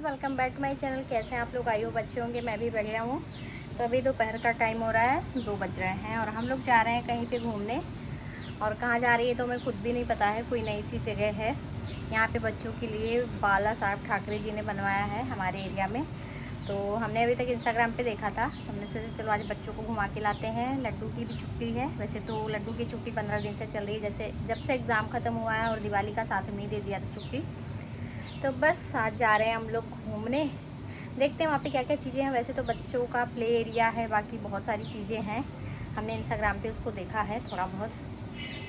Welcome back to my channel. कैसे हैं आप लोग? आई होप अच्छे होंगे। मैं भी बढ़िया हूँ। तो अभी दोपहर का टाइम हो रहा है, 2 बज रहे हैं और हम लोग जा रहे हैं कहीं पे घूमने। और कहाँ जा रही है तो हमें खुद भी नहीं पता है। कोई नई सी जगह है। यहाँ पे बच्चों के लिए बाला साहब ठाकरे जी ने बनवाया है हमारे एरिया में। तो हमने अभी तक इंस्टाग्राम पे देखा था। हमने सोचा चलो आज बच्चों को घुमा के लाते हैं। लड्डू की भी छुट्टी है। वैसे तो लड्डू की छुट्टी 15 दिन से चल रही है, जैसे जब से एग्ज़ाम ख़त्म हुआ है और दिवाली का साथ में ही दे दिया था छुट्टी। तो बस आज जा रहे हैं हम लोग घूमने। देखते हैं वहाँ पे क्या क्या चीज़ें हैं। वैसे तो बच्चों का प्ले एरिया है, बाकी बहुत सारी चीज़ें हैं। हमने इंस्टाग्राम पे उसको देखा है थोड़ा बहुत।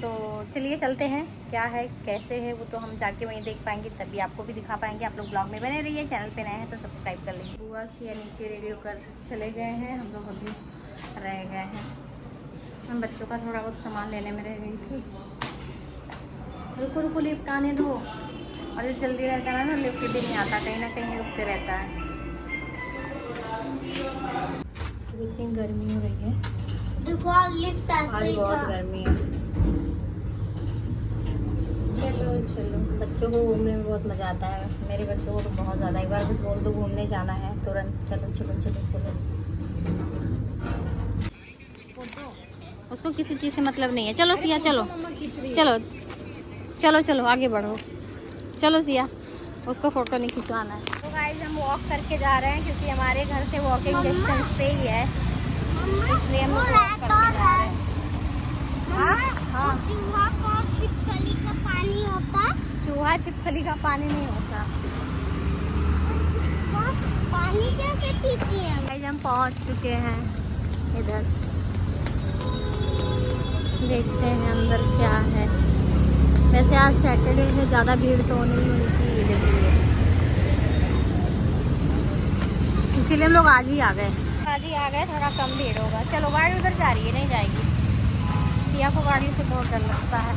तो चलिए चलते हैं। क्या है कैसे है वो तो हम जाके वहीं देख पाएंगे, तभी आपको भी दिखा पाएंगे। आप लोग ब्लॉग में बने रहिए। चैनल पे नए हैं तो सब्सक्राइब कर लीजिए। बुआ सिया नीचे रेडी होकर चले गए हैं, हम लोग अभी रह गए हैं। हम बच्चों का थोड़ा बहुत सामान लेने में रह गई थी। रुको रुको, लिफ्ट आने दो। और जो जल्दी रहता है ना लिफ्ट भी नहीं आता, कहीं ना कहीं रुकते रहता है। इतनी गर्मी हो रही है, देखो लिफ्ट आज बहुत गर्मी है। चलो चलो, बच्चों को घूमने में बहुत मज़ा आता है। मेरे बच्चों को तो बहुत ज़्यादा। एक बार बस बोल दो घूमने जाना है तुरंत चलो चलो चलो चलो। उसको किसी चीज़ से मतलब नहीं है। चलो सिया चलो चलो चलो चलो आगे बढ़ो। चलो सिया, उसको फ़ोटो नहीं खिंचवाना है। तो गाइस हम वॉक करके जा रहे हैं क्योंकि हमारे घर से वॉकिंग डिस्टेंस पे ही है, इसलिए हम वॉक करके जा रहे हैं। हाँ, चूहा का छिपकली का पानी होता है। चूहा छिपकली का पानी नहीं होता। पानी कैसे पीती है? गाइस हम पहुंच चुके हैं इधर। देखते हैं अंदर क्या है। वैसे आज सैटरडे है, ज़्यादा भीड़ तो नहीं होनी चाहिए देखिए, इसीलिए हम लोग आज ही आ गए। थोड़ा कम भीड़ होगा। चलो गाड़ी उधर जा रही है, नहीं जाएगी। सिया को गाड़ी से बहुत डर लगता है।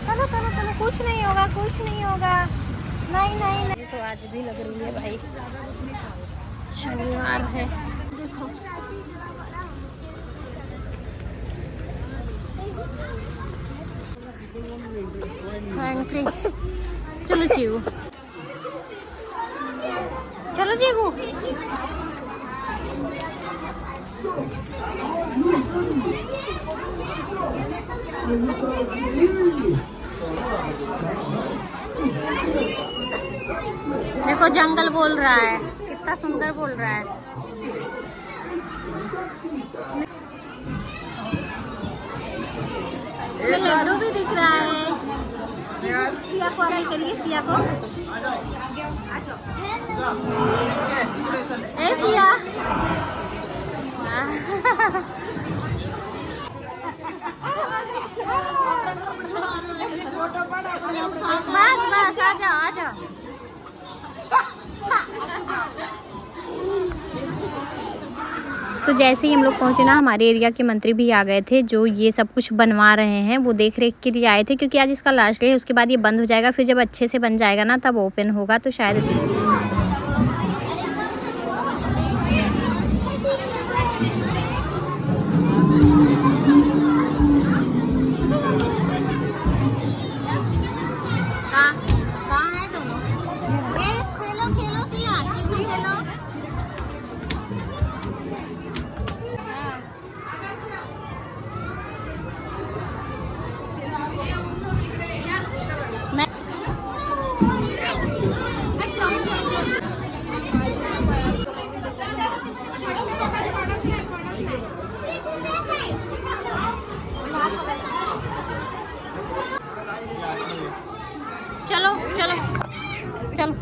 चलो चलो चलो, कुछ नहीं होगा कुछ नहीं होगा। नहीं नहीं नहीं, तो आज भी लग रही है भाई, शनिवार है। देखो एंट्री। चलो चीकू, चलो चीकू। देखो जंगल बोल रहा है, कितना सुंदर बोल रहा है। इसमें लड्डू भी दिख रहा है। सिया को अराई करिए, सिया को। ए सिया बस बस आ जाओ आ जाओ। तो जैसे ही हम लोग पहुंचे ना, हमारे एरिया के मंत्री भी आ गए थे जो ये सब कुछ बनवा रहे हैं। वो देख रेख के लिए आए थे क्योंकि आज इसका लास्ट डे है। उसके बाद ये बंद हो जाएगा, फिर जब अच्छे से बन जाएगा ना तब ओपन होगा। तो शायद कहाँ है दोनों? खेलो खेलो सिया, चिकू खेलो। चलो चलो चलो।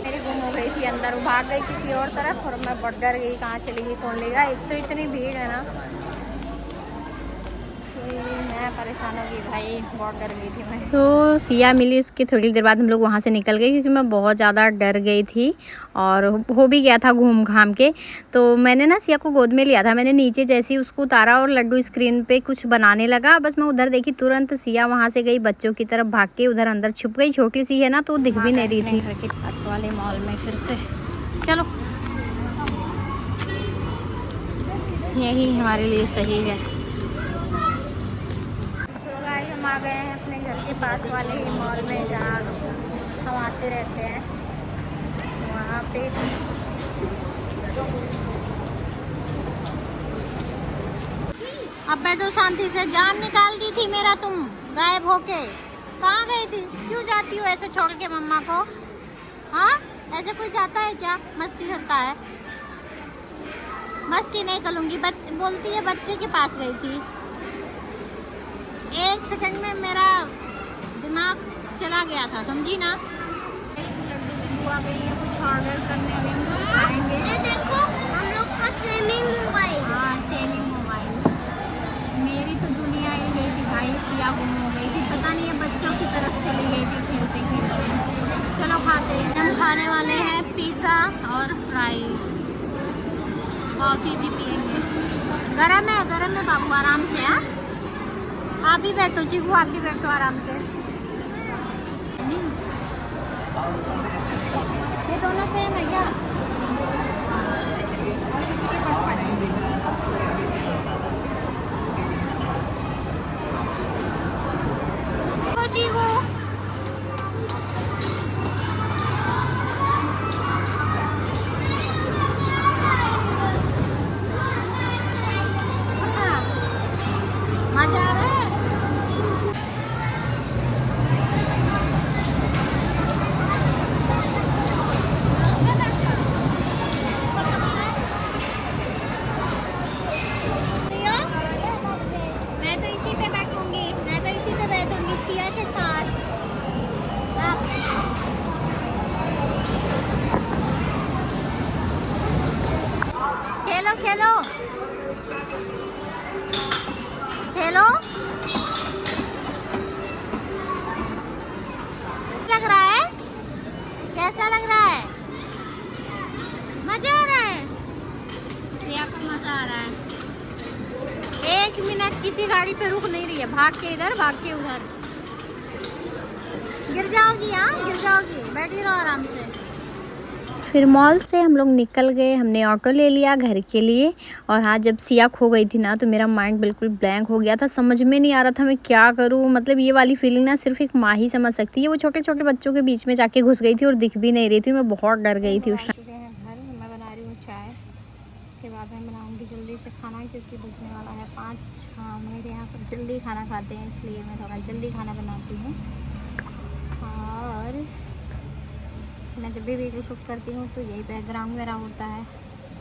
मेरी गुम हो गई थी अंदर, वो भाग गई किसी और तरफ और मैं बहुत डर गई कहाँ चली गई कौन लेगा। एक तो इतनी भीड़ है ना, मैं परेशान हो गई भाई, बहुत डर गई थी मैं। सिया मिली, उसके थोड़ी देर बाद हम लोग वहाँ से निकल गए क्योंकि मैं बहुत ज़्यादा डर गई थी और हो भी गया था घूम घाम के। तो मैंने ना सिया को गोद में लिया था। मैंने नीचे जैसे ही उसको उतारा और लड्डू स्क्रीन पे कुछ बनाने लगा, बस मैं उधर देखी तुरंत सिया वहाँ से गई, बच्चों की तरफ भाग के उधर अंदर छुप गई। छोटी सी है ना तो दिख भी नहीं रही थी। घर के पास वाले मॉल में फिर से चलो, यही हमारे लिए सही है। हम आ गए हैं अपने घर के पास वाले ही मॉल में जहाँ हम आते रहते हैं वहाँ पे अब बैठो शांति से। जान निकाल दी थी मेरा तुम गायब होके। कहाँ गई थी? क्यों जाती हो ऐसे छोड़ के मम्मा को? हाँ, ऐसे कोई जाता है क्या? मस्ती करता है? मस्ती नहीं करूँगी। बोलती है बच्चे के पास गई थी। एक सेकंड में मेरा दिमाग चला गया था, समझी ना? लड्डू की बुआ गई है कुछ ऑर्डर करने, अभी हम कुछ खाएंगे। ये देखो हम लोग का चेमिंग मोबाइल। हाँ, चेमिंग मोबाइल। मेरी तो दुनिया ही गई थी भाई, सिया गुम हो गई थी। पता नहीं है बच्चों की तरफ चली गई थी खेलते खेलते। चलो खाते हैं। हम खाने वाले हैं पिज़्ज़ा और फ्राइज। कॉफ़ी भी पियेंगे। गरम है बाबू, आराम से। हाँ, आप भी बैठो चीकू, आप भी बैठो आराम से। ये दोनों सेम है क्या? और किसी के पास खाना है? चीकू मजा आ रहा है। मैं तो इसी पे बैठूंगी सिया के साथ। खेलो खेलो खेलो। लग रहा है? कैसा लग रहा है? मजा आ रहा है? सिया को मजा आ रहा है। एक मिनट किसी गाड़ी पे रुक नहीं रही है, भाग के इधर भाग के उधर। गिर जाओगी, हाँ गिर जाओगी, बैठी रहो आराम से। फिर मॉल से हम लोग निकल गए। हमने ऑटो ले लिया घर के लिए। और हाँ, जब सिया खो गई थी ना तो मेरा माइंड बिल्कुल ब्लैंक हो गया था। समझ में नहीं आ रहा था मैं क्या करूँ। मतलब ये वाली फीलिंग ना सिर्फ एक माँ ही समझ सकती है। वो छोटे छोटे बच्चों के बीच में जाके घुस गई थी और दिख भी नहीं रही थी। मैं बहुत डर गई थी उस टाइम। मैं बना रही हूँ चाय। उसके बाद मैं बनाऊँगी जल्दी से खाना, क्योंकि बजने वाला है 5। हाँ, मेरे यहाँ सब जल्दी खाना खाते हैं, इसलिए मैं थोड़ा जल्दी खाना बनाती हूँ। और मैं जब भी वीडियो शूट करती हूँ तो यही बैकग्राउंड मेरा होता है।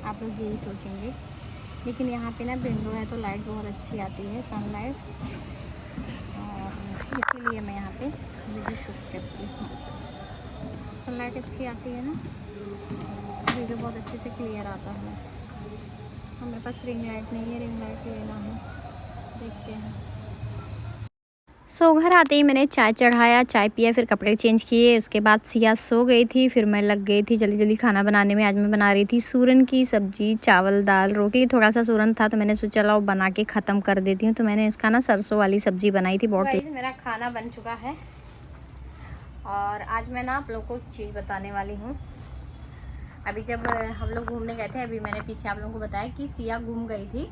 आप लोग यही सोचेंगे, लेकिन यहाँ पे ना विंडो है तो लाइट बहुत अच्छी आती है, सनलाइट, और इसीलिए मैं यहाँ पे वीडियो शूट करती हूँ। सनलाइट अच्छी आती है ना, वीडियो बहुत अच्छे से क्लियर आता है। हमारे पास रिंग लाइट नहीं है, रिंग लाइट लेना है, देखते हैं। सो घर आते ही मैंने चाय चढ़ाया, चाय पिया, फिर कपड़े चेंज किए। उसके बाद सिया सो गई थी, फिर मैं लग गई थी जल्दी जल्दी खाना बनाने में। आज मैं बना रही थी सूरन की सब्जी, चावल दाल रोटी। थोड़ा सा सूरन था तो मैंने सोचा चलो बना के ख़त्म कर देती हूँ। तो मैंने इसका ना सरसों वाली सब्जी बनाई थी। बहुत मेरा खाना बन चुका है और आज मैं ना आप लोग को एक चीज़ बताने वाली हूँ। अभी जब हम लोग घूमने गए थे, अभी मैंने पीछे आप लोगों को बताया कि सिया घूम गई थी,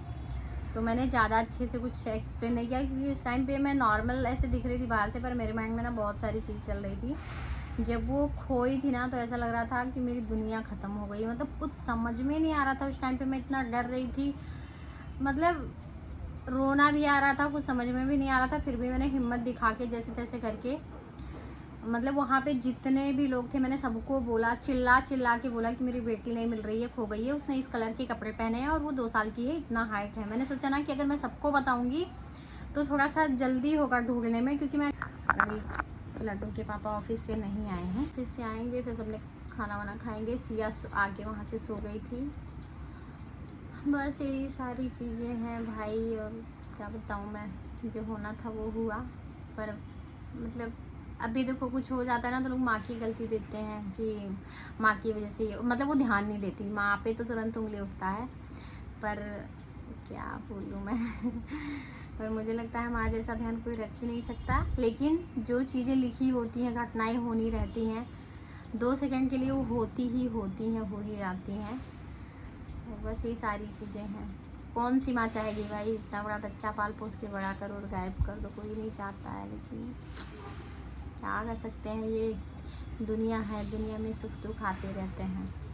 तो मैंने ज़्यादा अच्छे से कुछ एक्सप्लेन नहीं किया, क्योंकि उस टाइम पे मैं नॉर्मल ऐसे दिख रही थी बाहर से, पर मेरे माइंड में ना बहुत सारी चीज़ चल रही थी। जब वो खोई थी ना तो ऐसा लग रहा था कि मेरी दुनिया ख़त्म हो गई। मतलब कुछ समझ में नहीं आ रहा था उस टाइम पे, मैं इतना डर रही थी, मतलब रोना भी आ रहा था, कुछ समझ में भी नहीं आ रहा था। फिर भी मैंने हिम्मत दिखा के जैसे तैसे करके, मतलब वहाँ पे जितने भी लोग थे मैंने सबको बोला, चिल्ला चिल्ला के बोला कि मेरी बेटी नहीं मिल रही है, खो गई है, उसने इस कलर के कपड़े पहने हैं और वो 2 साल की है, इतना हाइट है। मैंने सोचा ना कि अगर मैं सबको बताऊंगी तो थोड़ा सा जल्दी होगा ढूंढने में, क्योंकि मैं अभी लड्डू के पापा ऑफिस से नहीं आए हैं, फिर से आएंगे, फिर सबने खाना वाना खाएंगे। सिया आके वहाँ से सो गई थी। बस यही सारी चीज़ें हैं भाई, और क्या बताऊँ मैं, जो होना था वो हुआ। पर मतलब अभी देखो कुछ हो जाता है ना तो लोग माँ की गलती देते हैं कि माँ की वजह से, मतलब वो ध्यान नहीं देती, माँ पे तो तुरंत उंगली उठता है। पर क्या बोलूँ मैं पर मुझे लगता है माँ जैसा ध्यान कोई रख ही नहीं सकता। लेकिन जो चीज़ें लिखी होती हैं, घटनाएं होनी रहती हैं, 2 सेकंड के लिए वो होती ही होती हैं, हो ही जाती हैं। तो बस ये सारी चीज़ें हैं। कौन सी माँ चाहेगी भाई इतना बड़ा बच्चा पाल पोस के बड़ा करो और गायब कर दो, कोई नहीं चाहता है। लेकिन क्या कर सकते हैं, ये दुनिया है, दुनिया में सुख दुख आते रहते हैं।